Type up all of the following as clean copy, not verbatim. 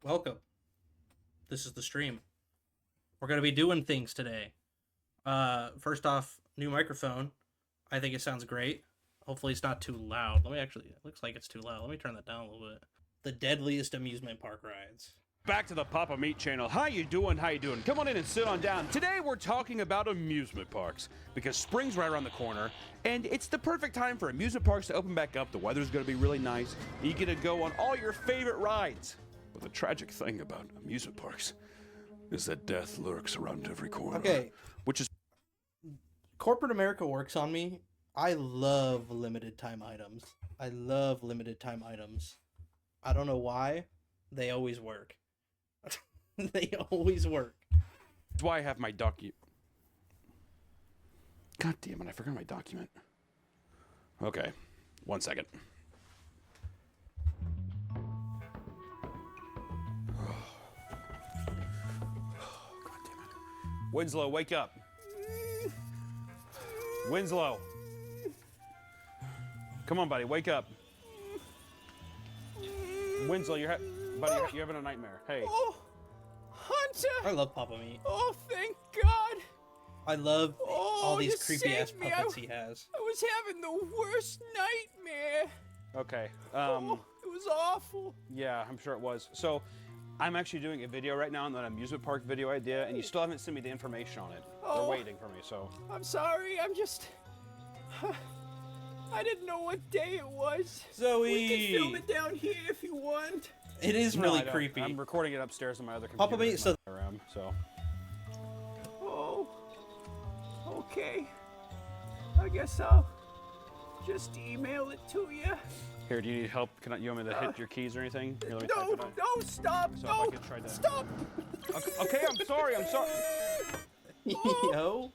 Welcome. This is the stream. We're going to be doing things today. First off, new microphone. I think it sounds great. Hopefully it's not too loud. It looks like it's too loud. Let me turn that down a little bit. The deadliest amusement park rides. Back to the Papa Meat channel. How you doing? How you doing? Come on in and sit on down. Today we're talking about amusement parks because spring's right around the corner and it's the perfect time for amusement parks to open back up. The weather's going to be really nice. You get to go on all your favorite rides. But the tragic thing about amusement parks is that death lurks around every corner. Okay. Which is Corporate America works on me. I love limited time items. I don't know why. They always work. They always work. That's why I have my document. God damn it, I forgot my document. Okay, 1 second. God damn it. Winslow, wake up. Winslow. Come on, buddy, wake up. Winslow, you're having a nightmare. Hey. Oh, Hunter! I love Papa Meat. Oh, thank God! I love all these you creepy ass saved me. puppets he has. I was having the worst nightmare. Okay. It was awful. Yeah, I'm sure it was. So, I'm actually doing a video right now on an amusement park video idea, and you still haven't sent me the information on it. They're Oh. waiting for me, so. I'm sorry. I didn't know what day it was. Zoe! We can film it down here if you want. It is No, really I don't. creepy. I'm recording it upstairs on my other computer. Papa Meat, so Around, so. Oh, okay. I guess I'll just email it to you. Here, do you need help? You want me to hit your keys or anything? Here, let me No, type it no, stop, So if I no, could try that. stop. Okay, I'm sorry. Yo,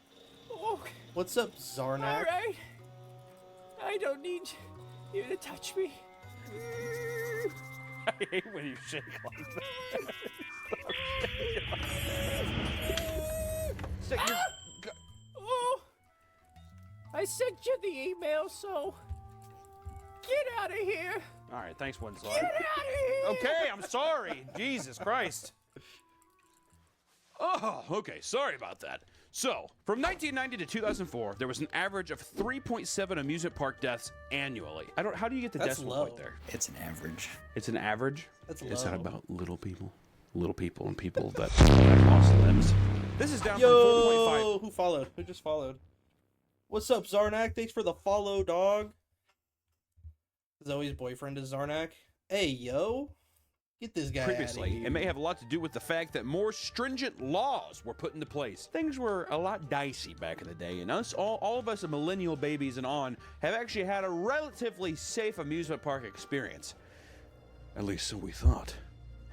Oh, what's up, Zarnak? all right. I don't need you to touch me. I hate when you shake like that. Oh, I sent you the email, so get out of here. All right, thanks, Winslow. Get out of here. Okay, I'm sorry. Jesus Christ. Oh, okay. Sorry about that. So, from 1990 to 2004, there was an average of 3.7 amusement park deaths annually. How do you get the That's decimal low. point there? It's an average. It's an average? That's Is that low. about little people? Little people and people that have lost limbs. This is down from 4.5. Yo, who followed? Who just followed? What's up, Zarnak? Thanks for the follow, dog. Zoe's boyfriend is Zarnak. Hey, yo. Get this guy Previously, outta here. it may have a lot to do with the fact that more stringent laws were put into place. Things were a lot dicey back in the day, and all of us millennial babies and on have actually had a relatively safe amusement park experience. At least so we thought.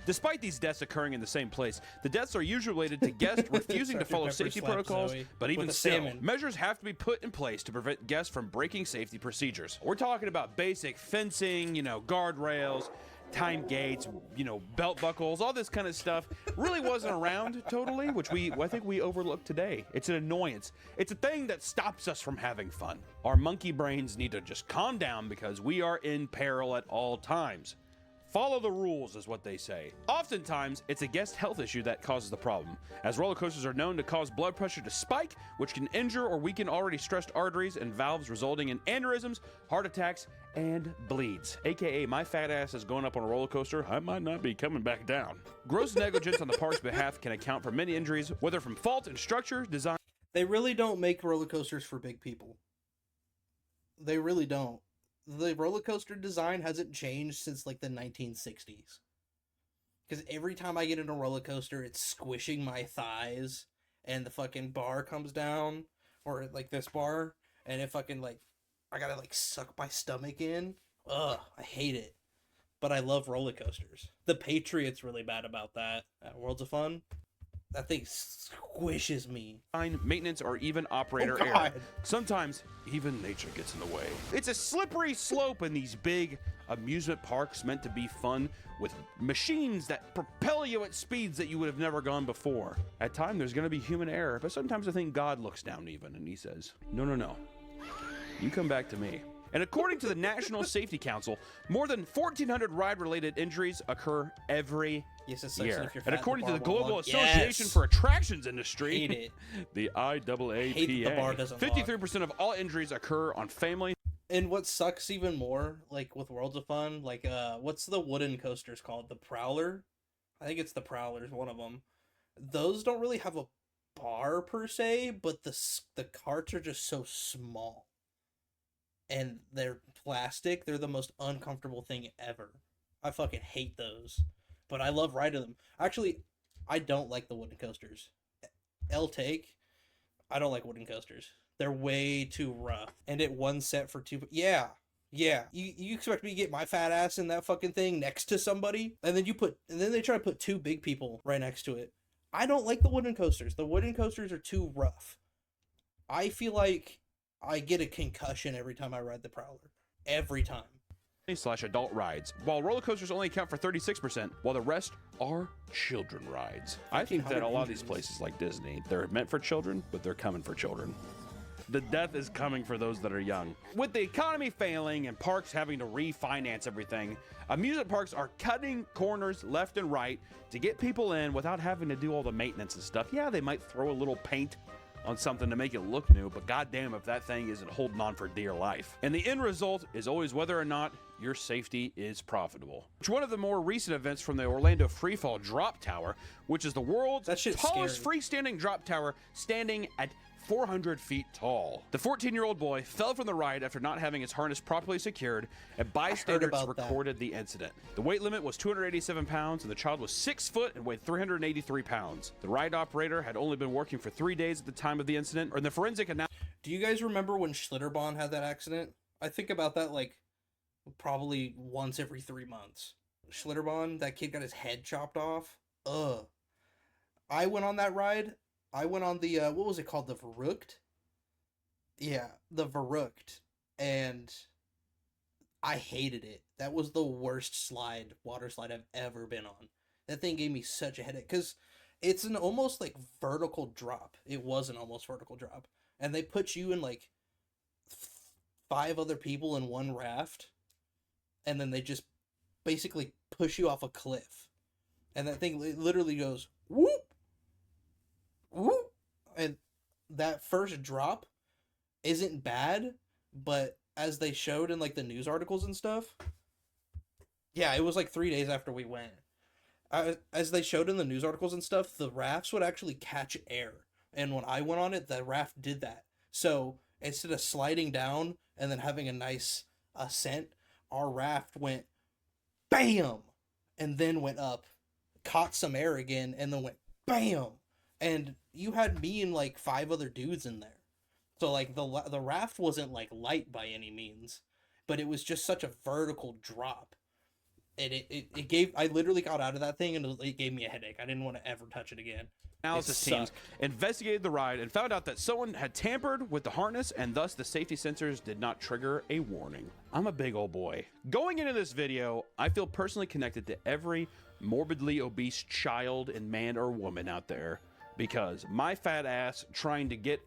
Despite these deaths occurring in the same place, the deaths are usually related to guests refusing to Sergeant follow Pepper safety slapped protocols, Zoe but even with a still, salmon. measures have to be put in place to prevent guests from breaking safety procedures. We're talking about basic fencing, guardrails, time gates, belt buckles, all this kind of stuff really wasn't around totally, which I think we overlooked today. It's an annoyance. It's a thing that stops us from having fun. Our monkey brains need to just calm down because we are in peril at all times. Follow the rules is what they say. Oftentimes, it's a guest health issue that causes the problem, as roller coasters are known to cause blood pressure to spike, which can injure or weaken already stressed arteries and valves, resulting in aneurysms, heart attacks, and bleeds. AKA, my fat ass is going up on a roller coaster, I might not be coming back down. Gross negligence on the park's behalf can account for many injuries, whether from fault in structure, design. They really don't make roller coasters for big people. They really don't. The roller coaster design hasn't changed since like the 1960s. Because every time I get in a roller coaster, it's squishing my thighs, and the fucking bar comes down, or like this bar, and it fucking I gotta suck my stomach in. Ugh, I hate it. But I love roller coasters. The Patriot's really bad about that at Worlds of Fun. That thing squishes me. Maintenance, or even operator Oh, error. God. Sometimes even nature gets in the way. It's a slippery slope in these big amusement parks meant to be fun, with machines that propel you at speeds that you would have never gone before. At times there's going to be human error, but sometimes I think God looks down even and he says, no, you come back to me. And according to the National Safety Council, more than 1,400 ride-related injuries occur every Yes, it sucks year. if you're fat And in according to the bar won't Global walk. Association Yes! for Attractions Industry, Hate it. the Hate that the bar IAAPA, doesn't 53% of all injuries occur on family. And what sucks even more, like with Worlds of Fun, like what's the wooden coasters called? The Prowler? I think it's the Prowler's one of them. Those don't really have a bar per se, but the carts are just so small. And they're plastic. They're the most uncomfortable thing ever. I fucking hate those. But I love riding them. Actually, I don't like the wooden coasters. Take. I don't like wooden coasters. They're way too rough. And at one set for two... Yeah. You expect me to get my fat ass in that fucking thing next to somebody? And then they try to put two big people right next to it. I don't like the wooden coasters. The wooden coasters are too rough. I feel like I get a concussion every time I ride the Prowler. Every time. / adult rides, while roller coasters only account for 36%, while the rest are children rides. I think that a lot of these places like Disney, they're meant for children, but they're coming for children. The death is coming for those that are young. With the economy failing and parks having to refinance everything, amusement parks are cutting corners left and right to get people in without having to do all the maintenance and stuff. Yeah, they might throw a little paint on something to make it look new, but goddamn if that thing isn't holding on for dear life. And the end result is always whether or not your safety is profitable. One of the more recent events from the Orlando Freefall Drop Tower, which is the world's tallest freestanding drop tower, standing at 400 feet tall. The 14-year-old boy fell from the ride after not having his harness properly secured, and bystanders recorded the incident. The weight limit was 287 pounds, and the child was 6 foot and weighed 383 pounds. The ride operator had only been working for 3 days at the time of the incident, and the forensic analysis... Do you guys remember when Schlitterbahn had that accident? I think about that like probably once every 3 months. Schlitterbahn, that kid got his head chopped off. Ugh. I went on that ride. I went on the, what was it called? The Verrückt? Yeah, the Verrückt. And I hated it. That was the worst water slide I've ever been on. That thing gave me such a headache. Because it's an almost like vertical drop. It was an almost vertical drop. And they put you in like 5 other people in one raft. And then they just basically push you off a cliff. And that thing literally goes, whoop! Whoop! And that first drop isn't bad, but as they showed in like the news articles and stuff, yeah, it was like 3 days after we went. As they showed in the news articles and stuff, the rafts would actually catch air. And when I went on it, the raft did that. So instead of sliding down and then having a nice ascent, our raft went BAM! And then went up, caught some air again, and then went BAM! And you had me and like 5 other dudes in there. So like the raft wasn't like light by any means, but it was just such a vertical drop. And I literally got out of that thing and it gave me a headache. I didn't want to ever touch it again. Analysis teams investigated the ride and found out that someone had tampered with the harness, and thus the safety sensors did not trigger a warning. I'm a big old boy. Going into this video, I feel personally connected to every morbidly obese child and man or woman out there, because my fat ass trying to get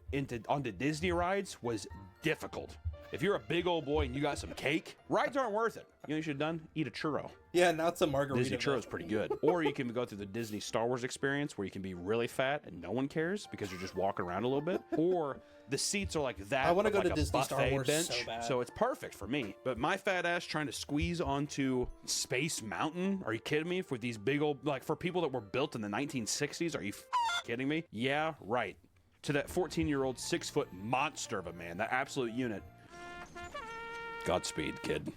onto Disney rides was difficult. If you're a big old boy and you got some cake, rides aren't worth it. You know what you should have done? Eat a churro. Yeah, now it's a margarita. Disney churro is pretty good. Or you can go through the Disney Star Wars experience where you can be really fat and no one cares because you're just walking around a little bit. Or the seats are like that. I want to go like to Disney Star Wars bench, so bad. so it's perfect for me. But my fat ass trying to squeeze onto Space Mountain? Are you kidding me? For these big old, like for people that were built in the 1960s? Are you kidding me? Yeah, right. To that 14-year-old 6-foot monster of a man, that absolute unit. Godspeed, kid.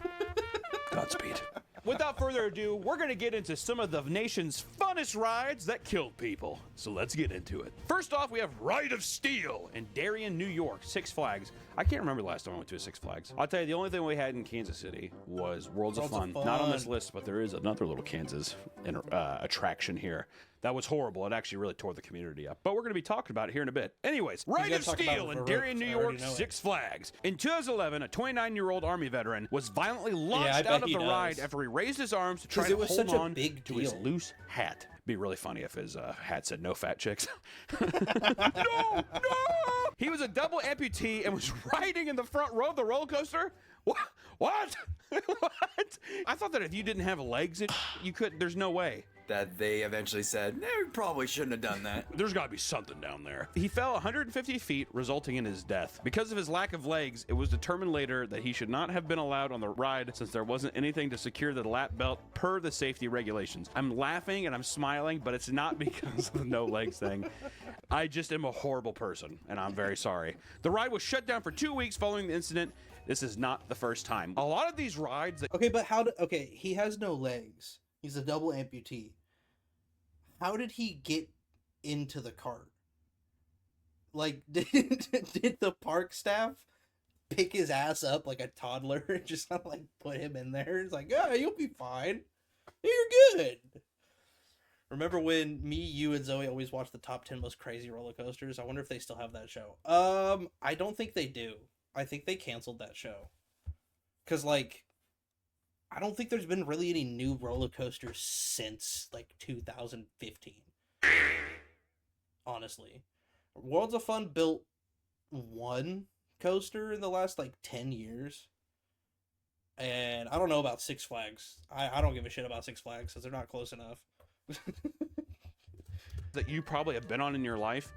Godspeed. Without further ado, we're going to get into some of the nation's funnest rides that killed people. So let's get into it. First off, we have Ride of Steel in Darien, New York, Six Flags. I can't remember the last time I went to a Six Flags. I'll tell you, the only thing we had in Kansas City was Worlds of Fun. Not on this list, but there is another little Kansas attraction here. That was horrible. It actually really tore the community up. But we're going to be talking about it here in a bit. Anyways, Ride of Steel in Darien, New York, Six Flags. In 2011, a 29-year-old Army veteran was violently launched out of the ride after he raised his arms to try to hold on to his loose hat. It'd be really funny if his hat said "No fat chicks." No! He was a double amputee and was riding in the front row of the roller coaster What? What? What? I thought that if you didn't have legs, you could. There's no way. That they eventually said, "No, we probably shouldn't have done that." There's got to be something down there. He fell 150 feet, resulting in his death. Because of his lack of legs, it was determined later that he should not have been allowed on the ride since there wasn't anything to secure the lap belt per the safety regulations. I'm laughing and I'm smiling, but it's not because of the no legs thing. I just am a horrible person, and I'm very sorry. The ride was shut down for 2 weeks following the incident. This is not the first time. A lot of these rides that Okay, but okay, he has no legs. He's a double amputee. How did he get into the cart? Like, did the park staff pick his ass up like a toddler and just like put him in there? It's like, yeah, you'll be fine. You're good. Remember when me, you, and Zoe always watched the top 10 most crazy roller coasters? I wonder if they still have that show. I don't think they do. I think they canceled that show. Cause like, I don't think there's been really any new roller coasters since like 2015. Honestly. Worlds of Fun built one coaster in the last like 10 years. And I don't know about Six Flags. I don't give a shit about Six Flags because they're not close enough. that you probably have been on in your life,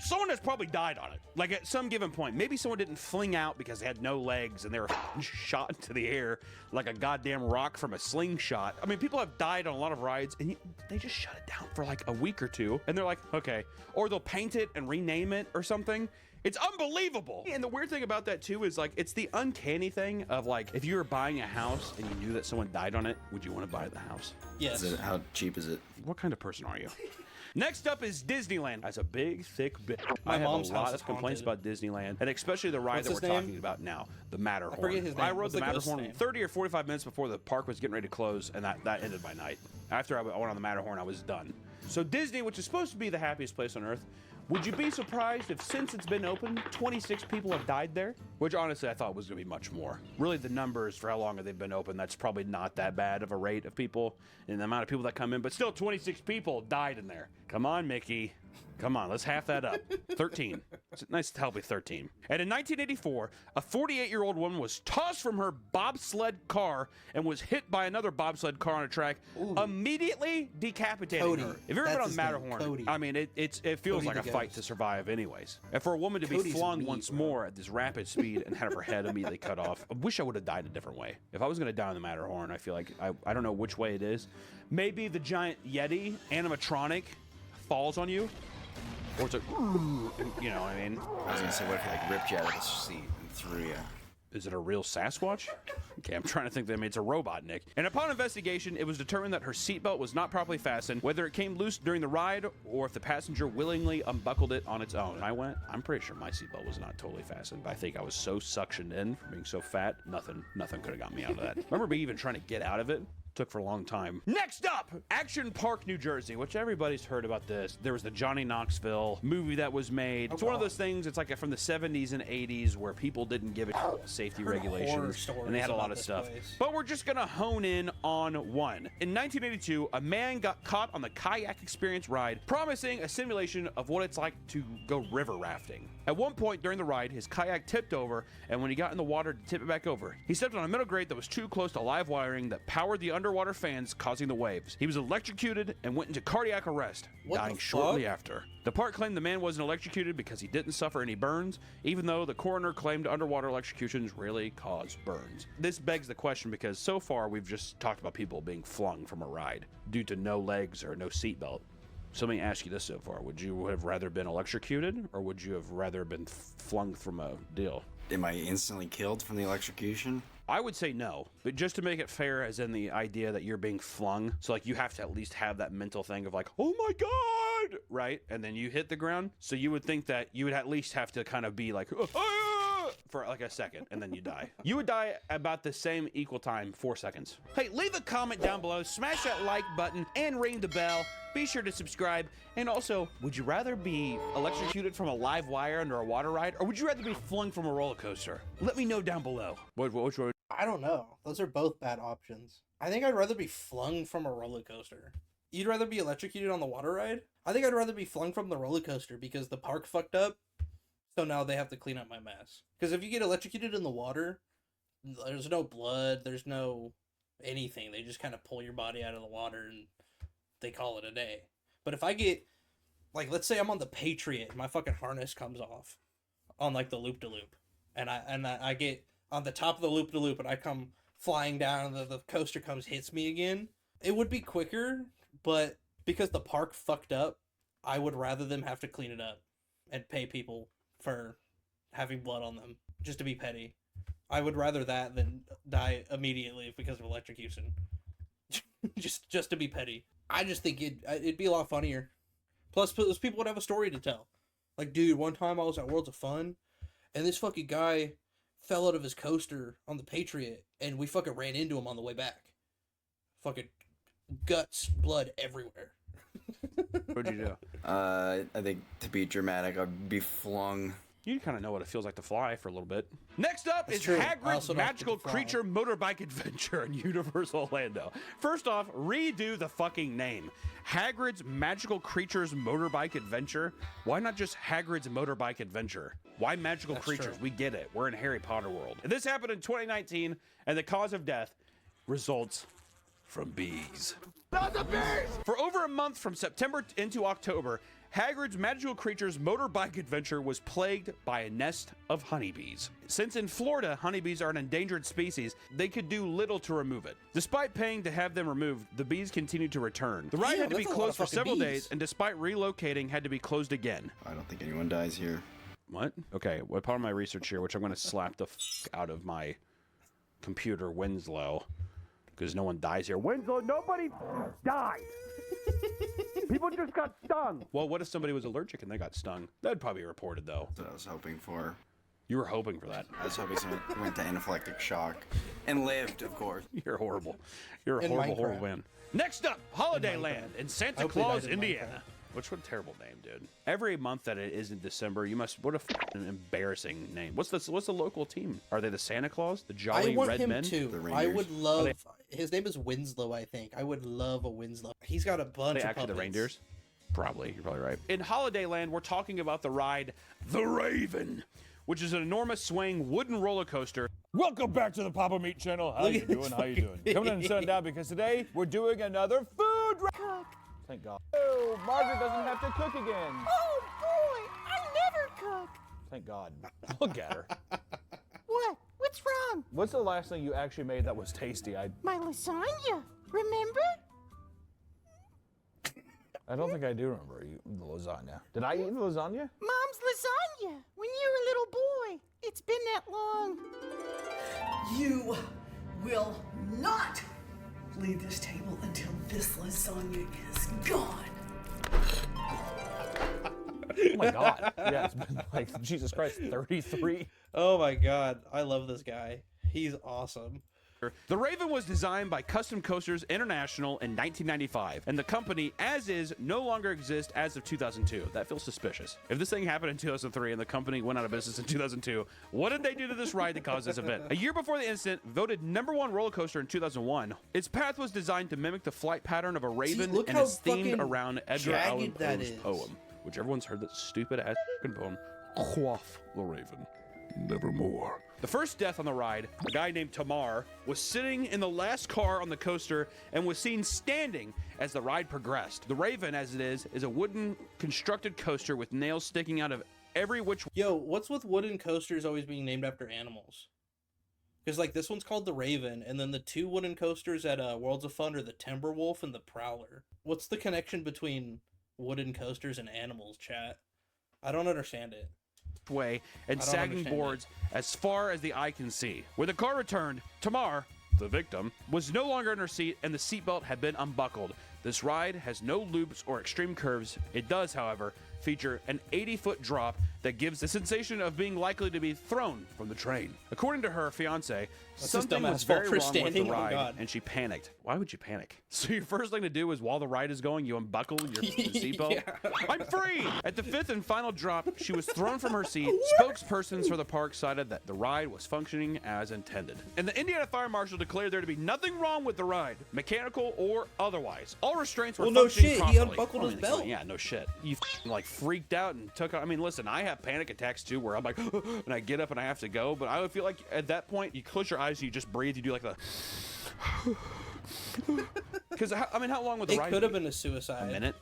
someone has probably died on it. Like at some given point, maybe someone didn't fling out because they had no legs and they were shot into the air like a goddamn rock from a slingshot. I mean, people have died on a lot of rides and they just shut it down for like a week or two and they're like, okay. Or they'll paint it and rename it or something. It's unbelievable. And the weird thing about that too is like, it's the uncanny thing of like, if you were buying a house and you knew that someone died on it, would you want to buy the house? Yes. How cheap is it? What kind of person are you? Next up is Disneyland. That's a big, thick bit. My I have mom's a house lot is of complaints haunted. about Disneyland, and especially the ride What's that his we're name? talking about now, the Matterhorn. I forget his name. I rode What's the the ghost's Matterhorn name? 30 or 45 minutes before the park was getting ready to close, and that ended my night. After I went on the Matterhorn, I was done. So Disney, which is supposed to be the happiest place on earth, would you be surprised if since it's been open, 26 people have died there? Which honestly I thought was going to be much more. Really the numbers for how long they've been open, that's probably not that bad of a rate of people and the amount of people that come in, but still 26 people died in there. Come on, Mickey. Come on, let's half that up. 13. It's nice to help me 13. And in 1984, a 48-year-old woman was tossed from her bobsled car and was hit by another bobsled car on a track, immediately decapitating Cody. her. If you've ever been That's on his name, Matterhorn, Cody. I mean, it feels Cody like a the fight Ghost. to survive anyways. And for a woman to be Cody's flung meat, once bro. more at this rapid speed and have her head immediately cut off, I wish I would have died a different way. If I was going to die on the Matterhorn, I feel like, I don't know which way it is. Maybe the giant Yeti animatronic falls on you. Or it's like, you know what I mean? I was gonna say, what if he like ripped you out of the seat and threw you? Is it a real Sasquatch? Okay, I'm trying to think that it's a robot, Nick. And upon investigation, it was determined that her seatbelt was not properly fastened, whether it came loose during the ride or if the passenger willingly unbuckled it on its own. I'm pretty sure my seatbelt was not totally fastened, but I think I was so suctioned in from being so fat, nothing could have got me out of that. Remember me even trying to get out of it? Took for a long time. Next up, Action Park, New Jersey, which everybody's heard about this. There was the Johnny Knoxville movie that was made. It's one of those things, it's like from the 70s and 80s where people didn't give it safety Heard horror regulations and they had a stories lot about of this stuff. place. But we're just gonna hone in on one. In 1982, a man got caught on the Kayak Experience ride, promising a simulation of what it's like to go river rafting. At one point during the ride, his kayak tipped over, and when he got in the water to tip it back over, he stepped on a metal grate that was too close to live wiring that powered the underwater fans, causing the waves. He was electrocuted and went into cardiac arrest, What dying the shortly fuck? after. The park claimed the man wasn't electrocuted because he didn't suffer any burns, even though the coroner claimed underwater electrocutions really cause burns. This begs the question because so far we've just talked about people being flung from a ride due to no legs or no seatbelt. So let me ask you this so far. Would you have rather been electrocuted or would you have rather been flung from a deal? Am I instantly killed from the electrocution? I would say no, but just to make it fair, as in the idea that you're being flung, so like you have to at least have that mental thing of like, oh my god, right? And then you hit the ground, so you would think that you would at least have to kind of be like, "Ah!" for like a second, and then you die. You would die about the same equal time, 4 seconds. Hey, leave a comment down below, smash that like button, and ring the bell. Be sure to subscribe. And also, would you rather be electrocuted from a live wire under a water ride, or would you rather be flung from a roller coaster? Let me know down below. Which one? I don't know. Those are both bad options. I think I'd rather be flung from a roller coaster. You'd rather be electrocuted on the water ride? I think I'd rather be flung from the roller coaster because the park fucked up. So now they have to clean up my mess. Because if you get electrocuted in the water, There's no blood. There's no anything. They just kind of pull your body out of the water and they call it a day. But if I get, like, let's say I'm on the Patriot and my fucking harness comes off on, like, the loop-de-loop, and I get on the top of the loop-de-loop and I come flying down and the coaster comes, hits me again, it would be quicker, but because the park fucked up, I would rather them have to clean it up and pay people for having blood on them, just to be petty. I would rather that than die immediately because of electrocution. just to be petty. I just think it'd be a lot funnier. Plus people would have a story to tell. Like, dude, one time I was at Worlds of Fun, and this fucking guy fell out of his coaster on the Patriot, and we fucking ran into him on the way back. Fucking guts, blood everywhere. What'd you do? I think to be dramatic, I'd be flung. You kind of know what it feels like to fly for a little bit. Next up That's is true. I Hagrid's also don't Magical get to fly. Creature Motorbike Adventure in Universal Orlando. First off, redo the fucking name. Hagrid's Magical Creatures Motorbike Adventure? Why not just Hagrid's Motorbike Adventure? Why magical That's creatures? true. We get it. We're in Harry Potter world. This happened in 2019, and the cause of death results from bees. For over a month from September into October, Hagrid's Magical Creatures Motorbike Adventure was plagued by a nest of honeybees. Since in Florida, honeybees are an endangered species, they could do little to remove it. Despite paying to have them removed, the bees continued to return. The ride Damn, had to be that's a lot closed of for fucking several bees. days, and despite relocating, had to be closed again. I don't think anyone dies here. What? Okay, well, part of my research here, which I'm going to slap the out of my computer, Winslow, because no one dies here. Winslow, nobody died. People just got stung. Well, what if somebody was allergic and they got stung? That'd probably be reported, though. That's what I was hoping for. You were hoping for that. I was hoping someone went to anaphylactic shock and lived, of course. You're horrible. You're a In horrible, Minecraft. horrible man. Next up, Holiday Land in Santa Hopefully Claus, died in Indiana. Which what a terrible name, dude. Every month that it is in December, you must. What a f***ing embarrassing name. What's the local team? Are they the Santa Claus? The Jolly I want Red him Men? too. The I reindeers. would love. His name is Winslow, I think. I would love a Winslow. He's got a bunch They of actually the puppets. reindeers? Probably. You're probably right. In Holiday Land, we're talking about the ride The Raven, which is an enormous swaying wooden roller coaster. Welcome back to the Papa Meat channel. How Look you at this doing? How you fucking doing? Coming in and sitting down because today we're doing another food cook. Thank God. Oh, Margaret doesn't have to cook again. Oh boy, I never cook. Thank God. Look at her. What? What's wrong? What's the last thing you actually made that was tasty? My lasagna. Remember? I don't think I do remember the lasagna. Did I eat the lasagna? Mom's lasagna when you were a little boy. It's been that long. You will not leave this table until this lasagna is gone. Oh my God. Yeah, it's been like, Jesus Christ, 33. Oh my god, I love this guy. He's awesome. The Raven was designed by Custom Coasters International in 1995, and the company, as is, no longer exists as of 2002. That feels suspicious. If this thing happened in 2003 and the company went out of business in 2002, what did they do to this ride to cause this event? A year before the incident, voted #1 roller coaster in 2001, its path was designed to mimic the flight pattern of a raven look and how is themed fucking around Edgar jagged Allan that Poe's is. poem, which everyone's heard that stupid ass fucking poem, Quaff the Raven. Nevermore. The first death on the ride, a guy named Tamar, was sitting in the last car on the coaster and was seen standing as the ride progressed. The Raven, as it is a wooden constructed coaster with nails sticking out of every which way. Yo, what's with wooden coasters always being named after animals? Because, like, this one's called the Raven, and then the two wooden coasters at Worlds of Fun are the Timberwolf and the Prowler. What's the connection between wooden coasters and animals, chat? I don't understand it. and I don't sagging understand boards as far as the eye can see. When the car returned, Tamar, the victim, was no longer in her seat and the seatbelt had been unbuckled. This ride has no loops or extreme curves. It does, however, feature an 80-foot drop that gives the sensation of being likely to be thrown from the train. According to her fiance, his something dumbass was fault very for wrong with the standing? Oh, ride, God. and she panicked. Why would you panic? So your first thing to do is while the ride is going, you unbuckle your seatbelt? Yeah. I'm free! At the fifth and final drop, she was thrown from her seat. Spokespersons for the park cited that the ride was functioning as intended. And the Indiana Fire Marshal declared there to be nothing wrong with the ride, mechanical or otherwise. All restraints were Well, no functioning shit, he properly. unbuckled his belt. Yeah, no shit. You like freaked out and took. I mean, listen, I have panic attacks too, where I'm like, and I get up and I have to go. But I would feel like at that point, you close your eyes, and you just breathe, you do like the. Because I mean, how long would the ride? It could have been a suicide. A minute.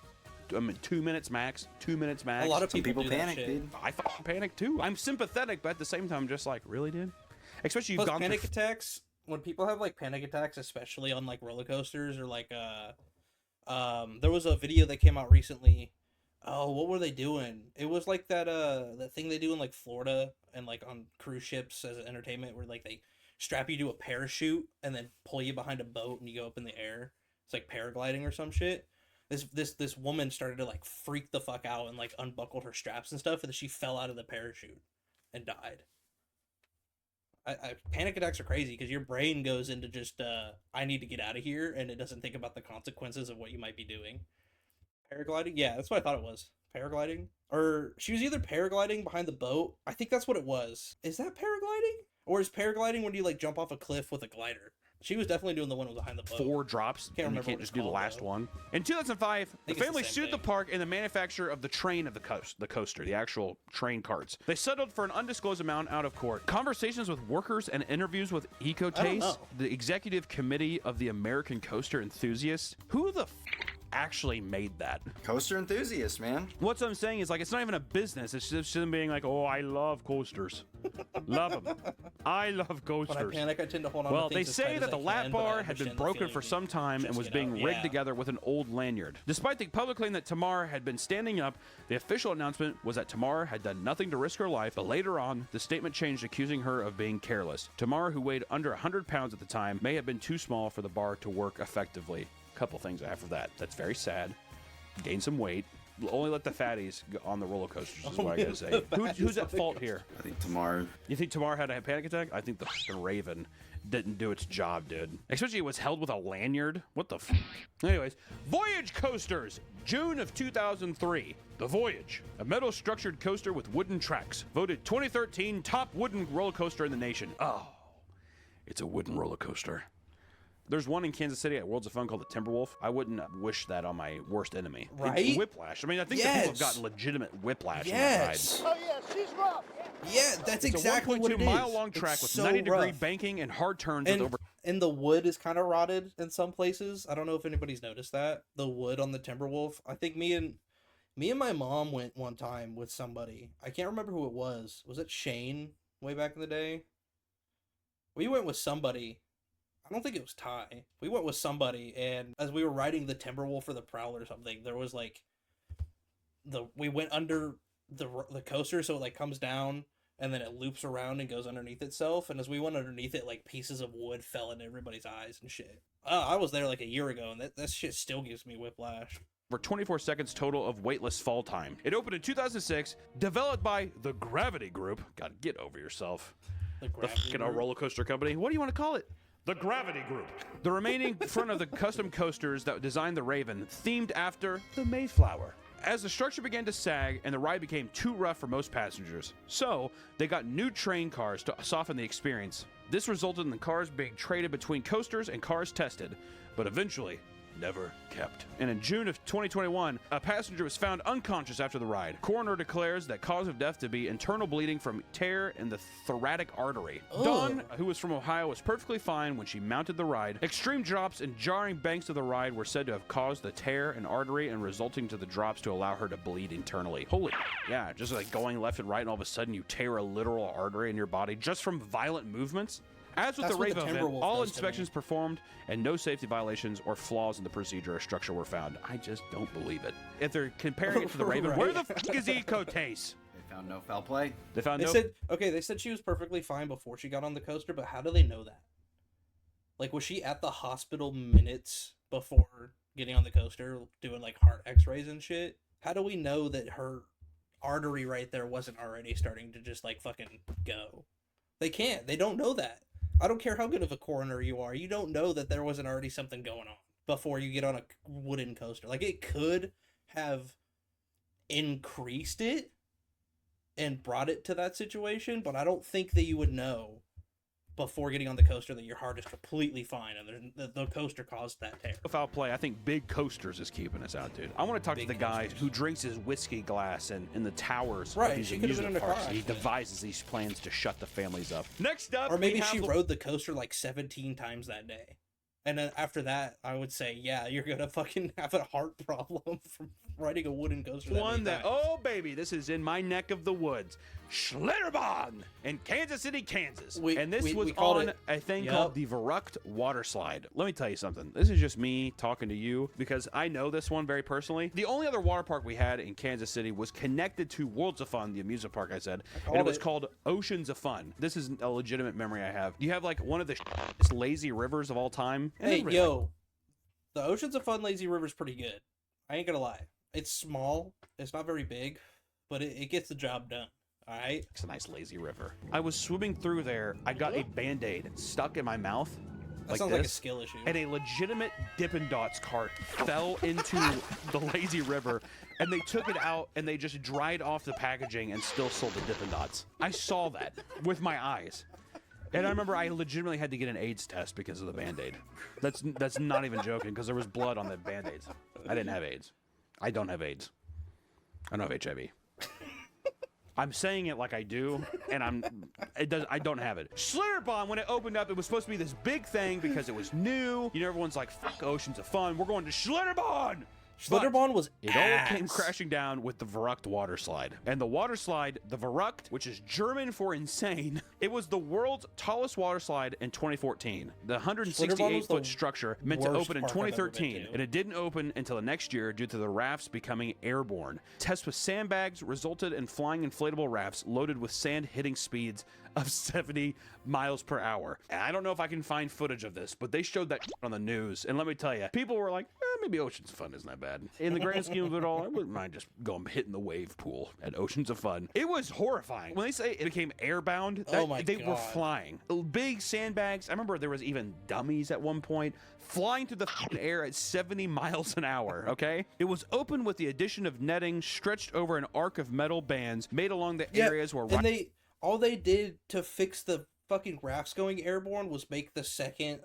I mean, 2 minutes max. 2 minutes max. A lot of Some people do that panic, shit. dude. I fucking panic too. I'm sympathetic, but at the same time, just like, really, dude? Especially you've Plus, gone panic through. attacks, when people have like panic attacks, especially on like roller coasters or like there was a video that came out recently. Oh, what were they doing? It was like that thing they do in like Florida and like on cruise ships as entertainment, where like they strap you to a parachute and then pull you behind a boat and you go up in the air. It's like paragliding or some shit. This woman started to like freak the fuck out and like unbuckled her straps and stuff, and then she fell out of the parachute and died. Panic attacks are crazy because your brain goes into just I need to get out of here, and it doesn't think about the consequences of what you might be doing. Paragliding, yeah, that's what I thought it was. Paragliding, or she was either paragliding behind the boat. I think that's what it was. Is that paragliding, or is paragliding when you like jump off a cliff with a glider? She was definitely doing the one behind the boat. 4 drops, and you remember can't what just it's do the called, last though. one. In 2005, the it's the family same sued the thing. park and the manufacturer of the train of the coaster, the actual train carts. They settled for an undisclosed amount out of court. Conversations with workers and interviews with EcoTaste, know. the executive committee of the American Coaster Enthusiasts. Who the actually made that? Coaster enthusiast, man. What I'm saying is, like, it's not even a business. It's just them being like, oh, I love coasters. Love them. I love When I coasters. panic, I tend to hold on. Well, to they things as tight say as that the I lap can, but I bar had been understand the broken feeling for some time and just was get being out. rigged Yeah. together with an old lanyard. Despite the public claim that Tamar had been standing up, the official announcement was that Tamar had done nothing to risk her life, but later on, the statement changed, accusing her of being careless. Tamar, who weighed under 100 pounds at the time, may have been too small for the bar to work effectively. Couple things after that. That's very sad. Gain some weight. Only let the fatties go on the roller coasters, is what I gotta say. Who's at fault here? I think tomorrow. You think Tamar had a panic attack? I think the fucking Raven didn't do its job, dude. Especially it was held with a lanyard. What the f? Anyways, Voyage Coasters, June of 2003. The Voyage, a metal-structured coaster with wooden tracks, voted 2013 top wooden roller coaster in the nation. Oh, it's a wooden roller coaster. There's one in Kansas City at Worlds of Fun called the Timberwolf. I wouldn't wish that on my worst enemy. Right? Whiplash. I mean, I think that people have gotten legitimate whiplash in that Yes. Oh yeah, she's rough. Yeah, that's ride. exactly It's what a it 1.2 is. mile long track It's with so 90-degree rough. banking and hard turns And with over. and the wood is kind of rotted in some places. I don't know if anybody's noticed that. The wood on the Timberwolf. I think me and my mom went one time with somebody. I can't remember who it was. Was it Shane way back in the day? We went with somebody. I don't think it was Ty. We went with somebody, and as we were riding the Timberwolf or the Prowl or something, there was like we went under the coaster, so it like comes down and then it loops around and goes underneath itself. And as we went underneath it, like pieces of wood fell into everybody's eyes and shit. I was there like a year ago, and that shit still gives me whiplash. For 24 seconds total of weightless fall time. It opened in 2006, developed by the Gravity Group. Gotta get over yourself. The The Gravity fucking Group. roller coaster company. What do you want to call it? The Gravity Group. The remaining front of the custom coasters that designed the Raven, themed after the Mayflower. As the structure began to sag and the ride became too rough for most passengers, so they got new train cars to soften the experience. This resulted in the cars being traded between coasters and cars tested, but eventually never kept. And in June of 2021, a passenger was found unconscious after the ride. Coroner declares that cause of death to be internal bleeding from tear in the thoracic artery. Dawn, who was from Ohio, was perfectly fine when she mounted the ride. Extreme drops and jarring banks of the ride were said to have caused the tear in artery and resulting to the drops to allow her to bleed internally. Holy, yeah, just like going left and right and all of a sudden you tear a literal artery in your body just from violent movements. As with That's the what the Raven event, Timberwolf all does to inspections me. performed and no safety violations or flaws in the procedure or structure were found. I just don't believe it. If they're comparing it to the Raven, where the fuck is EcoTaste? They found no foul play. They found They no. they said she was perfectly fine before she got on the coaster, but how do they know that? Like, was she at the hospital minutes before getting on the coaster doing like heart x-rays and shit? How do we know that her artery right there wasn't already starting to just like fucking go? They can't. They don't know that. I don't care how good of a coroner you are. You don't know that there wasn't already something going on before you get on a wooden coaster. Like, it could have increased it and brought it to that situation, but I don't think that you would know before getting on the coaster that your heart is completely fine and the coaster caused that tear. Foul play. I think Big Coasters is keeping us out, dude. I want to talk to the guy who drinks his whiskey glass in the towers of these she could have been in amusement a car parks. He accident. devises these plans to shut the families up. Next up, Or maybe we have she the- rode the coaster like 17 times that day. And then after that, I would say, yeah, you're gonna fucking have a heart problem from riding a wooden coaster. one that that, oh baby, this is in my neck of the woods, Schlitterbahn in Kansas City, Kansas. And this was we called on it- a thing Yep. called the Verrucht Water Slide. Let me tell you something. This is just me talking to you because I know this one very personally. The only other water park we had in Kansas City was connected to Worlds of Fun, the amusement park I said, and it was called Oceans of Fun. This is a legitimate memory I have. You have like one of the lazy rivers of all time. And Hey, everybody, yo, the Oceans of Fun Lazy River's pretty good. I ain't gonna lie. It's small. It's not very big, but it gets the job done. All right. It's a nice lazy river. I was swimming through there. I got a Band-Aid stuck in my mouth. That sounds like a skill issue. And a legitimate Dippin' Dots cart fell into the lazy river, and they took it out and they just dried off the packaging and still sold the Dippin' Dots. I saw that with my eyes. And I remember I legitimately had to get an AIDS test because of the Band-Aid. That's not even joking, because there was blood on the Band-Aids. I didn't have AIDS. I don't have AIDS. I don't have HIV. I'm saying it like I do, and I don't have it. Schlitterbahn, when it opened up, it was supposed to be this big thing because it was new. You know, everyone's like, fuck Oceans of Fun. We're going to Schlitterbahn. Schlitterbahn was It all came crashing down with the Verrucht water slide. And the water slide, the Verrucht, which is German for insane, it was the world's tallest water slide in 2014. The 168-foot structure meant to open in 2013, and it didn't open until the next year due to the rafts becoming airborne. Tests with sandbags resulted in flying inflatable rafts loaded with sand hitting speeds of 70 miles per hour. And I don't know if I can find footage of this, but they showed that on the news. And let me tell you, people were like, maybe Oceans of Fun isn't that bad. In the grand scheme of it all, I wouldn't mind just going hitting the wave pool at Oceans of Fun. It was horrifying. When they say it became airbound, they were flying. Big sandbags. I remember there was even dummies at one point flying through the air at 70 miles an hour, okay? It was open with the addition of netting stretched over an arc of metal bands made along the areas where... And all they did to fix the fucking rafts going airborne was make the second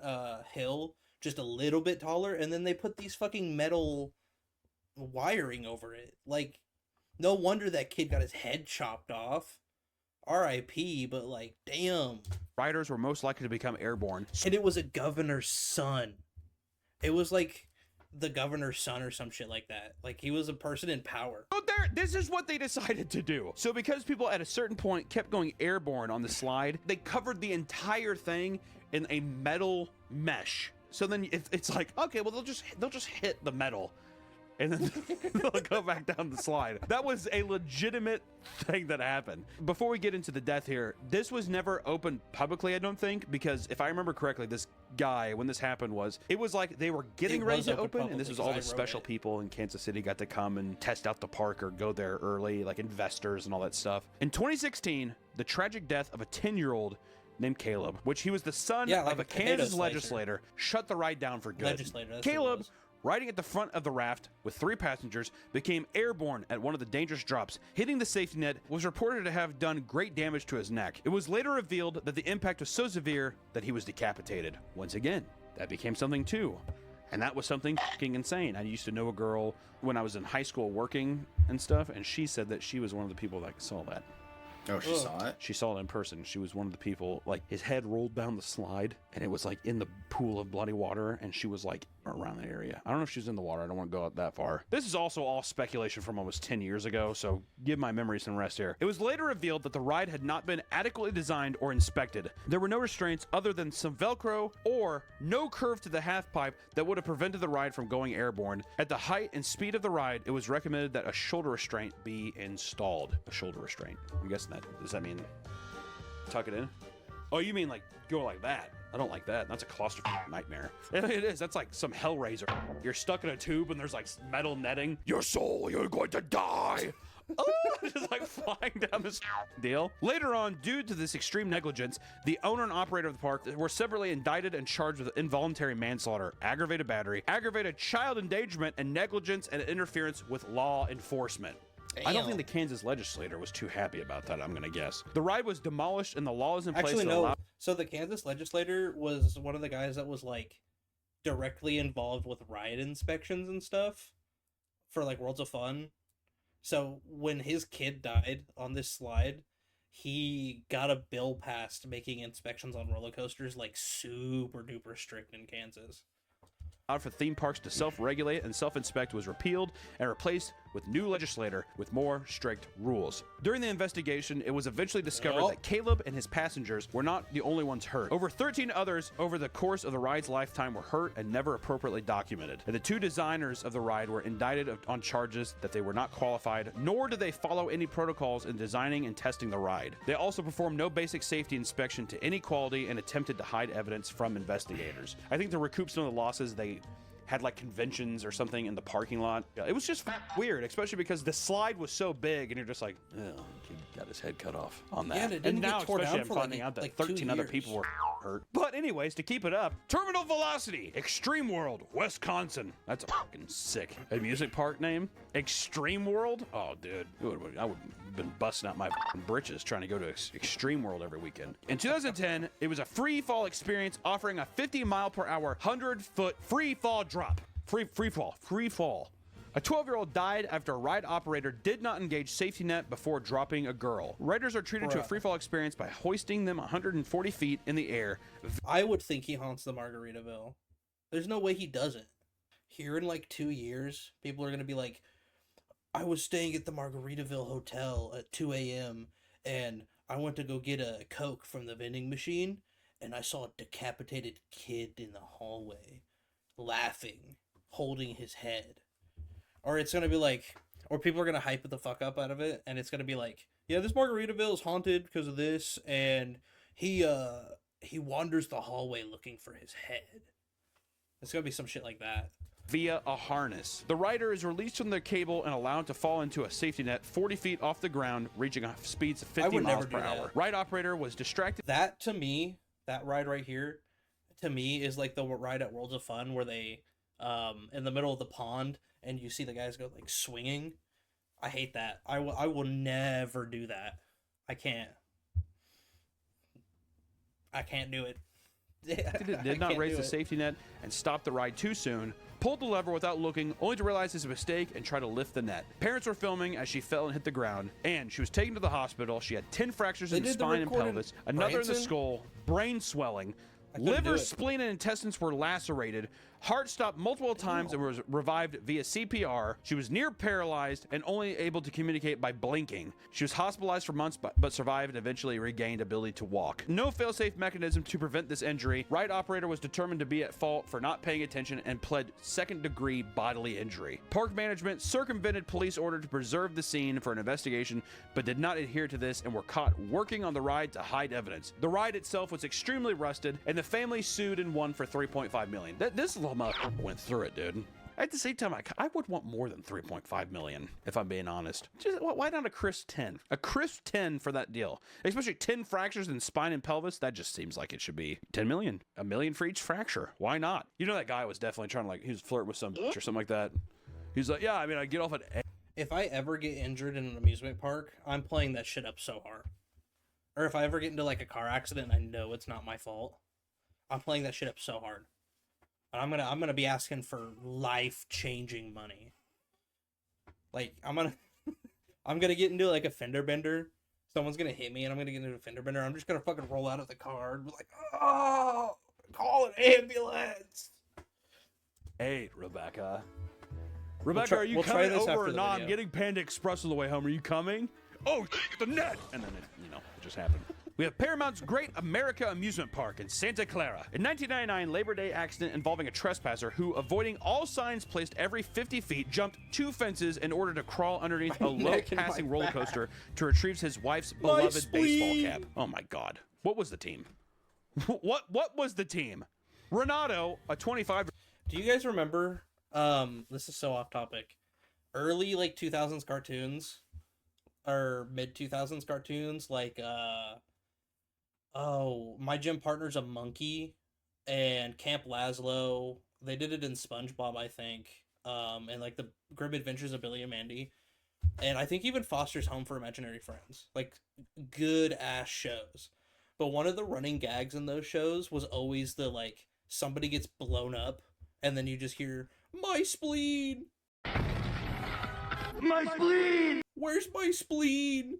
hill just a little bit taller, and then they put these fucking metal wiring over it. Like, no wonder that kid got his head chopped off. R.I.P., but like, damn. Riders were most likely to become airborne. And it was a governor's son. It was like the governor's son or some shit like that. Like, he was a person in power. So this is what they decided to do. So because people at a certain point kept going airborne on the slide, they covered the entire thing in a metal mesh. So then it's like, okay, well, they'll just hit the metal and then they'll go back down the slide. That was a legitimate thing that happened. Before we get into the death here, this was never opened publicly, I don't think, because if I remember correctly, this guy, when this happened, it was like they were getting ready to open, and this was all the special people in Kansas City got to come and test out the park or go there early, like investors and all that stuff. In 2016, the tragic death of a 10-year-old named Caleb, which he was the son of a Kansas legislator, shut the ride down for good. Caleb, riding at the front of the raft with 3 passengers, became airborne at one of the dangerous drops. Hitting the safety net was reported to have done great damage to his neck. It was later revealed that the impact was so severe that he was decapitated. Once again, that became something too. And that was something fucking insane. I used to know a girl when I was in high school working and stuff, and she said that she was one of the people that saw that. Oh, she saw it? She saw it in person. She was one of the people, like, his head rolled down the slide, and it was, like, in the pool of bloody water, and she was, like, around the area. I don't know if she was in the water. I don't want to go out that far. This is also all speculation from almost 10 years ago, so give my memory some rest here. It was later revealed that the ride had not been adequately designed or inspected. There were no restraints other than some Velcro or no curve to the half pipe that would have prevented the ride from going airborne. At the height and speed of the ride, it was recommended that a shoulder restraint be installed. A shoulder restraint. I'm guessing that, does that mean tuck it in? Oh, you mean like go like that? I don't like that. That's a claustrophobic nightmare. It is. That's like some Hellraiser. You're stuck in a tube and there's like metal netting. Your soul, you're going to die. Oh, just like flying down this deal. Later on, due to this extreme negligence, the owner and operator of the park were separately indicted and charged with involuntary manslaughter, aggravated battery, aggravated child endangerment, and negligence and interference with law enforcement. Damn. I don't think the Kansas legislator was too happy about that, I'm going to guess. The ride was demolished and the laws in place that allowed... So the Kansas legislator was one of the guys that was like directly involved with ride inspections and stuff for like Worlds of Fun. So when his kid died on this slide, he got a bill passed making inspections on roller coasters like super duper strict in Kansas. For theme parks to self-regulate and self-inspect was repealed and replaced with new legislator with more strict rules. During the investigation, it was eventually discovered that Caleb and his passengers were not the only ones hurt. Over 13 others over the course of the ride's lifetime were hurt and never appropriately documented. And the 2 designers of the ride were indicted on charges that they were not qualified, nor did they follow any protocols in designing and testing the ride. They also performed no basic safety inspection to any quality and attempted to hide evidence from investigators. I think to recoup some of the losses, they had like conventions or something in the parking lot. It was just weird, especially because the slide was so big and you're just like, oh, he got his head cut off on that. Yeah, and it and didn't now get tore especially down I'm for finding out that like 2 13 other years. people were hurt. But anyways, to keep it up, Terminal Velocity, Extreme World, Wisconsin. That's a fucking sick amusement park name. Extreme World? Oh, dude. I would have been busting out my britches trying to go to Extreme World every weekend. In 2010, it was a free fall experience offering a 50 mile per hour, 100-foot free fall drop. Free fall. A 12-year-old died after a ride operator did not engage safety net before dropping a girl. Riders are treated to a free fall experience by hoisting them 140 feet in the air. I would think he haunts the Margaritaville. There's no way he doesn't. Here in like 2 years, people are going to be like, I was staying at the Margaritaville Hotel at 2 a.m. and I went to go get a Coke from the vending machine and I saw a decapitated kid in the hallway laughing, holding his head. Or it's going to be like, or people are going to hype the fuck up out of it and it's going to be like, yeah, this Margaritaville is haunted because of this and he wanders the hallway looking for his head. It's going to be some shit like that. Via a harness. The rider is released from the cable and allowed to fall into a safety net 40 feet off the ground, reaching speeds of 50 miles per hour. Ride operator was distracted. That, to me, that ride right here, to me, is like the ride at Worlds of Fun where they, in the middle of the pond, and you see the guys go, like, swinging. I hate that. I will never do that. I can't do it. Did not raise the safety net and stopped the ride too soon, pulled the lever without looking, only to realize his mistake and try to lift the net. Parents were filming as she fell and hit the ground, and she was taken to the hospital. She had 10 fractures in the spine and pelvis, another in the skull, brain swelling, liver, spleen, and intestines were lacerated. Heart stopped multiple times and was revived via CPR. She was near paralyzed and only able to communicate by blinking. She was hospitalized for months but survived and eventually regained ability to walk. No fail-safe mechanism to prevent this injury. Ride operator was determined to be at fault for not paying attention and pled second-degree bodily injury. Park management circumvented police order to preserve the scene for an investigation but did not adhere to this and were caught working on the ride to hide evidence. The ride itself was extremely rusted and the family sued and won for $3.5 million. This little motherfucker went through it, dude. At the same time, I would want more than $3.5 million, if I'm being honest. Just, why not a crisp 10? A crisp 10 for that deal. Especially 10 fractures in spine and pelvis, that just seems like it should be 10 million. $1 million for each fracture. Why not? You know that guy was definitely trying to, like, he was flirting with some bitch or something like that. He's like, yeah, I mean, I get off at... If I ever get injured in an amusement park, I'm playing that shit up so hard. Or if I ever get into, like, a car accident and I know it's not my fault, I'm playing that shit up so hard. I'm gonna be asking for life-changing money. Like, I'm gonna get into, like, a fender bender. Someone's gonna hit me and I'm gonna get into a fender bender. I'm just gonna fucking roll out of the car and be like, oh, call an ambulance. Hey, Rebecca. Rebecca, are you coming over or not? I'm getting Panda Express on the way home. Are you coming? Oh, the net! And then, it just happened. We have Paramount's Great America Amusement Park in Santa Clara. In 1999, Labor Day accident involving a trespasser who, avoiding all signs placed every 50 feet, jumped 2 fences in order to crawl underneath a low-passing roller coaster to retrieve his wife's beloved baseball cap. Oh my God. What was the team? What was the team? Renato, a 25... Do you guys remember, this is so off topic, early, like, 2000s cartoons, or mid-2000s cartoons, like, My Gym Partner's a Monkey, and Camp Lazlo. They did it in SpongeBob, I think, and, like, the Grim Adventures of Billy and Mandy, and I think even Foster's Home for Imaginary Friends. Like, good-ass shows. But one of the running gags in those shows was always the, like, somebody gets blown up, and then you just hear, "My spleen! My spleen! Where's my spleen?"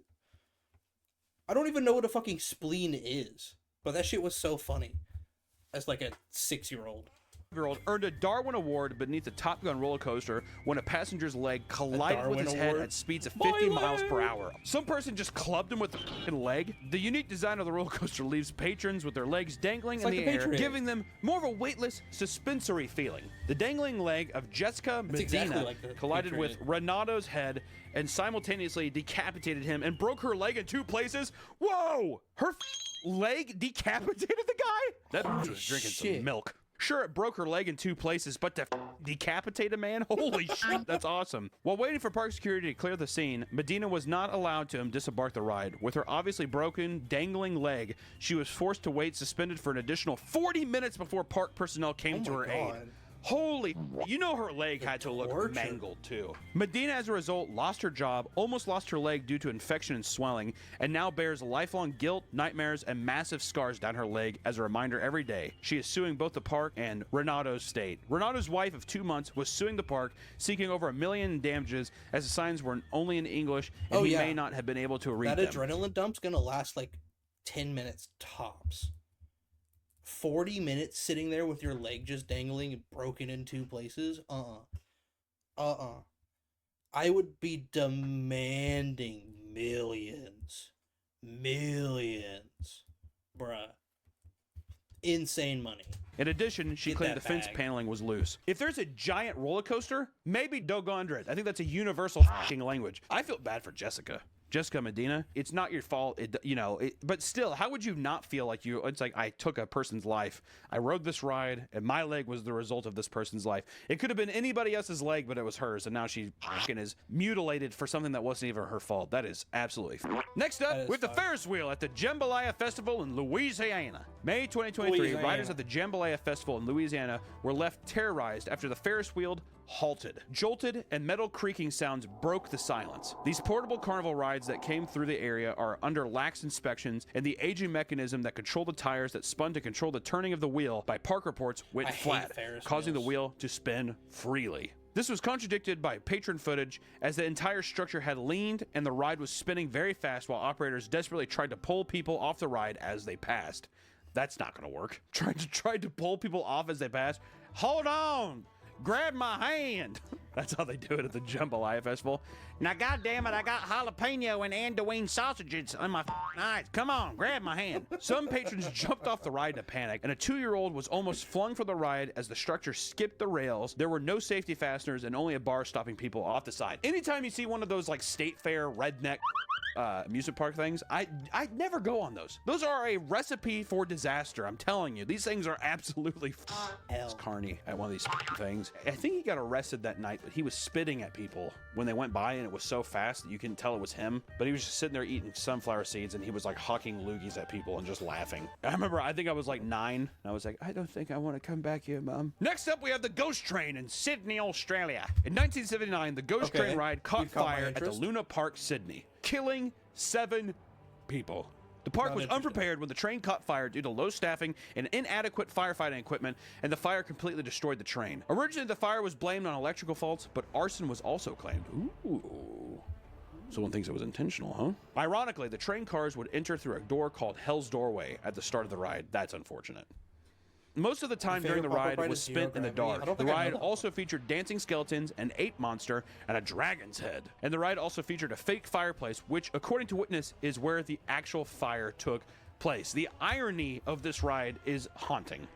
I don't even know what a fucking spleen is, but that shit was so funny. As, like, a 6-year-old. Earned a Darwin Award beneath the Top Gun roller coaster when a passenger's leg collided with his head at speeds of 50 miles per hour. Some person just clubbed him with the fucking leg. The unique design of the roller coaster leaves patrons with their legs dangling in the air, giving them more of a weightless, suspensory feeling. The dangling leg of Jessica Medina collided with Renato's head and simultaneously decapitated him and broke her leg in 2 places. Whoa! Her leg decapitated the guy? That bitch was drinking some milk. Sure, it broke her leg in 2 places, but to decapitate a man? Holy shit, that's awesome. While waiting for park security to clear the scene, Medina was not allowed to disembark the ride. With her obviously broken, dangling leg, she was forced to wait suspended for an additional 40 minutes before park personnel came to her aid. Holy, you know her leg had to look mangled too. Medina, as a result, lost her job, almost lost her leg due to infection and swelling, and now bears lifelong guilt, nightmares, and massive scars down her leg as a reminder every day. She is suing both the park and Renato's state. Renato's wife of 2 months was suing the park, seeking over $1 million in damages as the signs were only in English and he may not have been able to read them. That adrenaline dump's gonna last like 10 minutes tops. 40 minutes sitting there with your leg just dangling and broken in 2 places? I would be demanding millions. Bruh. Insane money. In addition, she claimed the fence paneling was loose. If there's a giant roller coaster, maybe doggone it. I think that's a universal fucking language. I feel bad for Jessica Medina. It's not your fault, but still, how would you not feel like it's like, I took a person's life, I rode this ride, and my leg was the result of this person's life. It could have been anybody else's leg, but it was hers, and now she fucking is mutilated for something that wasn't even her fault. That is absolutely Next up, with the Ferris wheel at the Jambalaya Festival in Louisiana. May 2023, riders at the Jambalaya Festival in Louisiana were left terrorized after the Ferris wheel halted. Jolted and metal creaking sounds broke the silence. These portable carnival rides that came through the area are under lax inspections, and the aging mechanism that controlled the tires that spun to control the turning of the wheel by park reports went flat, causing the wheel to spin freely. This was contradicted by patron footage as the entire structure had leaned and the ride was spinning very fast while operators desperately tried to pull people off the ride as they passed. That's not gonna work. Tried to pull people off as they passed. Hold on! Grab my hand. That's how they do it at the Jambalaya Festival. Now, goddammit, I got jalapeno and andouille sausages on my eyes. Come on, grab my hand. Some patrons jumped off the ride in a panic, and a 2-year-old was almost flung from the ride as the structure skipped the rails. There were no safety fasteners and only a bar stopping people off the side. Anytime you see one of those like state fair redneck amusement park things, I never go on those. Those are a recipe for disaster. I'm telling you, these things are absolutely hell. Carney at one of these things. I think he got arrested that night, but he was spitting at people when they went by, and it was so fast that you couldn't tell it was him. But he was just sitting there eating sunflower seeds, and he was like hawking loogies at people and just laughing. I think I was like 9, and I was like, I don't think I want to come back here, Mom. Next up, we have the Ghost Train in Sydney, Australia. In 1979, the Ghost Train ride caught fire at the Luna Park, Sydney, killing 7 people. The park was unprepared when the train caught fire due to low staffing and inadequate firefighting equipment, and the fire completely destroyed the train. Originally, the fire was blamed on electrical faults, but arson was also claimed. Ooh. Someone thinks it was intentional, huh? Ironically, the train cars would enter through a door called Hell's Doorway at the start of the ride. That's unfortunate. Most of the time during the ride was spent in the dark. The ride also featured dancing skeletons, an ape monster, and a dragon's head. And the ride also featured a fake fireplace, which, according to witness, is where the actual fire took place. The irony of this ride is haunting.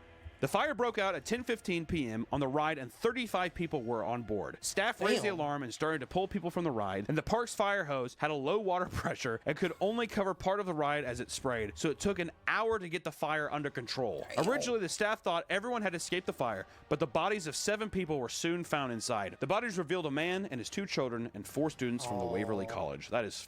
The fire broke out at 10:15 p.m. on the ride, and 35 people were on board. Staff raised the alarm and started to pull people from the ride, and the park's fire hose had a low water pressure and could only cover part of the ride as it sprayed, so it took an hour to get the fire under control. Originally, the staff thought everyone had escaped the fire, but the bodies of 7 people were soon found inside. The bodies revealed a man and his 2 children and 4 students from the Waverly College. That is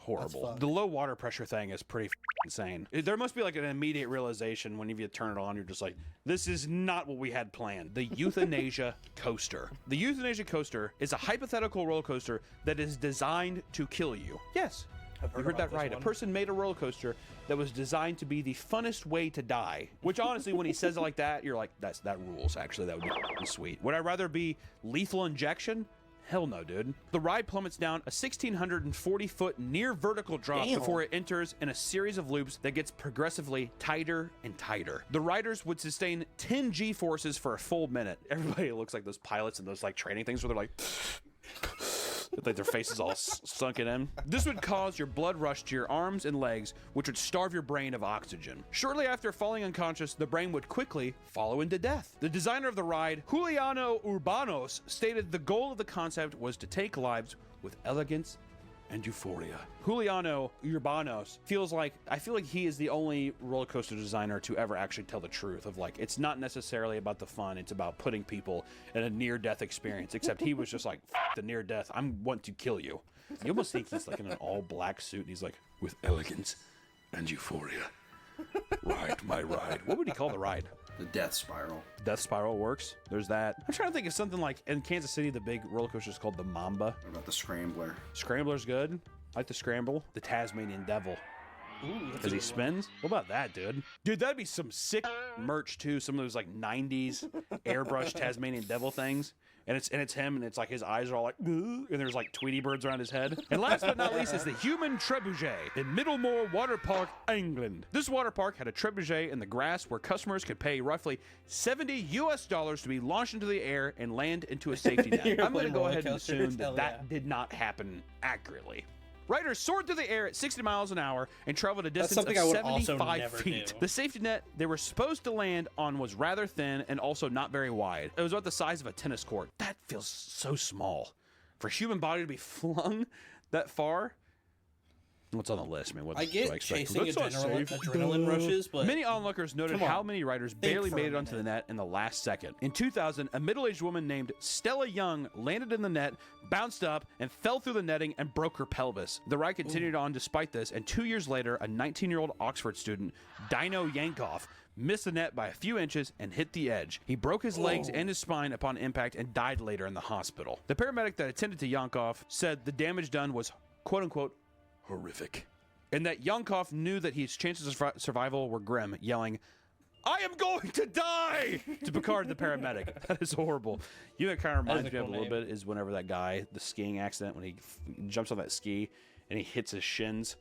horrible. The low water pressure thing is pretty insane. There must be like an immediate realization when you turn it on, you're just like, this is not what we had planned. The Euthanasia Coaster. The Euthanasia Coaster is a hypothetical roller coaster that is designed to kill you. Yes, You heard that right. A person made a roller coaster that was designed to be the funnest way to die. Which honestly, when he says it like that, you're like, that rules, actually. That would be sweet. Would I rather be lethal injection? Hell no, dude. The ride plummets down a 1,640-foot near vertical drop before it enters in a series of loops that gets progressively tighter and tighter. The riders would sustain 10 G-forces for a full minute. Everybody looks like those pilots in those like training things where they're like... like their faces all sunken in. This would cause your blood rush to your arms and legs, which would starve your brain of oxygen. Shortly after falling unconscious, the brain would quickly follow into death. The designer of the ride, Juliano Urbanos, stated the goal of the concept was to take lives with elegance and euphoria. Juliano Urbanos I feel like he is the only roller coaster designer to ever actually tell the truth of like, it's not necessarily about the fun, it's about putting people in a near-death experience, except he was just like, F the near-death, I want to kill you. You almost think he's like in an all-black suit and he's like, with elegance and euphoria. Ride my ride. What would he call the ride? The Death Spiral. Death Spiral works. There's that. I'm trying to think of something like in Kansas City, the big roller coaster is called the Mamba. What about the Scrambler? Scrambler's good. I like the Scramble. The Tasmanian Devil. Ooh, Because he spins? What about that, dude? Dude, that'd be some sick merch, too. Some of those, like, 90s airbrush Tasmanian Devil things. And it's him, and it's like his eyes are all like, and there's like Tweety birds around his head. And last but not least is the Human Trebuchet in Middlemore Water Park, England. This water park had a trebuchet in the grass where customers could pay roughly $70 US to be launched into the air and land into a safety net. I'm going to go ahead and assume that did not happen accurately. Riders soared through the air at 60 miles an hour and traveled a distance of 75 feet. The safety net they were supposed to land on was rather thin and also not very wide. It was about the size of a tennis court. That feels so small. For a human body to be flung that far? What's on the list, man? What I get do I expect? chasing adrenaline rushes, but many onlookers noted how many riders barely made it onto the net in the last second. In 2000, a middle-aged woman named Stella Young landed in the net, bounced up, and fell through the netting and broke her pelvis. The ride continued on despite this, and 2 years later, a 19-year-old Oxford student, Dino Yankoff, missed the net by a few inches and hit the edge. He broke his legs and his spine upon impact and died later in the hospital. The paramedic that attended to Yankoff said the damage done was, quote-unquote, horrific, and that Yankoff knew that his chances of survival were grim, yelling, "I am going to die!" to Picard, the paramedic. That is horrible. You know, it kind of reminds me of a little bit is whenever that guy, the skiing accident, when he jumps on that ski and he hits his shins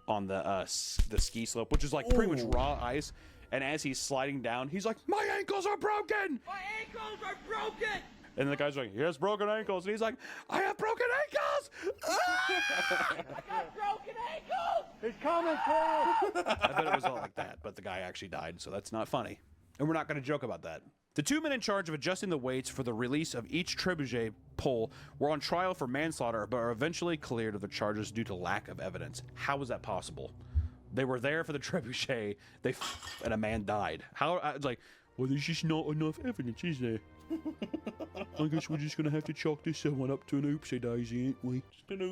on the ski slope, which is like pretty much raw ice, and as he's sliding down, he's like, "My ankles are broken! My ankles are broken!" And the guy's like, "He has broken ankles." And he's like, "I have broken ankles!" I got broken ankles! He's coming, Cole! I bet it was all like that, but the guy actually died, so that's not funny. And we're not going to joke about that. The two men in charge of adjusting the weights for the release of each trebuchet pole were on trial for manslaughter, but are eventually cleared of the charges due to lack of evidence. How was that possible? They were there for the trebuchet, and a man died. It's like, well, there's just not enough evidence, is there? I guess we're just gonna have to chalk this one up to an oopsie daisy, ain't we?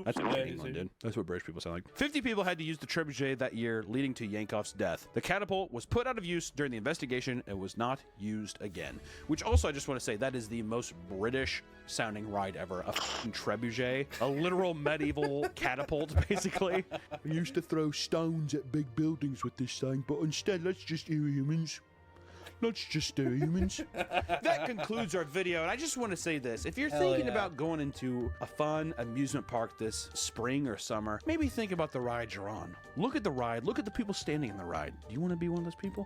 That's what England did. That's what British people sound like. 50 people had to use the trebuchet that year, leading to Yankoff's death. The catapult was put out of use during the investigation and was not used again. Which also, I just want to say, that is the most British sounding ride ever. A fucking trebuchet. A literal medieval catapult, basically. We used to throw stones at big buildings with this thing, but instead, let's just do humans. Let's just do humans. That concludes our video, and I just want to say this. If you're thinking about going into a fun amusement park this spring or summer, maybe think about the rides you're on. Look at the ride. Look at the people standing in the ride. Do you want to be one of those people?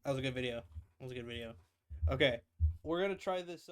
That was a good video. Okay, we're going to try this...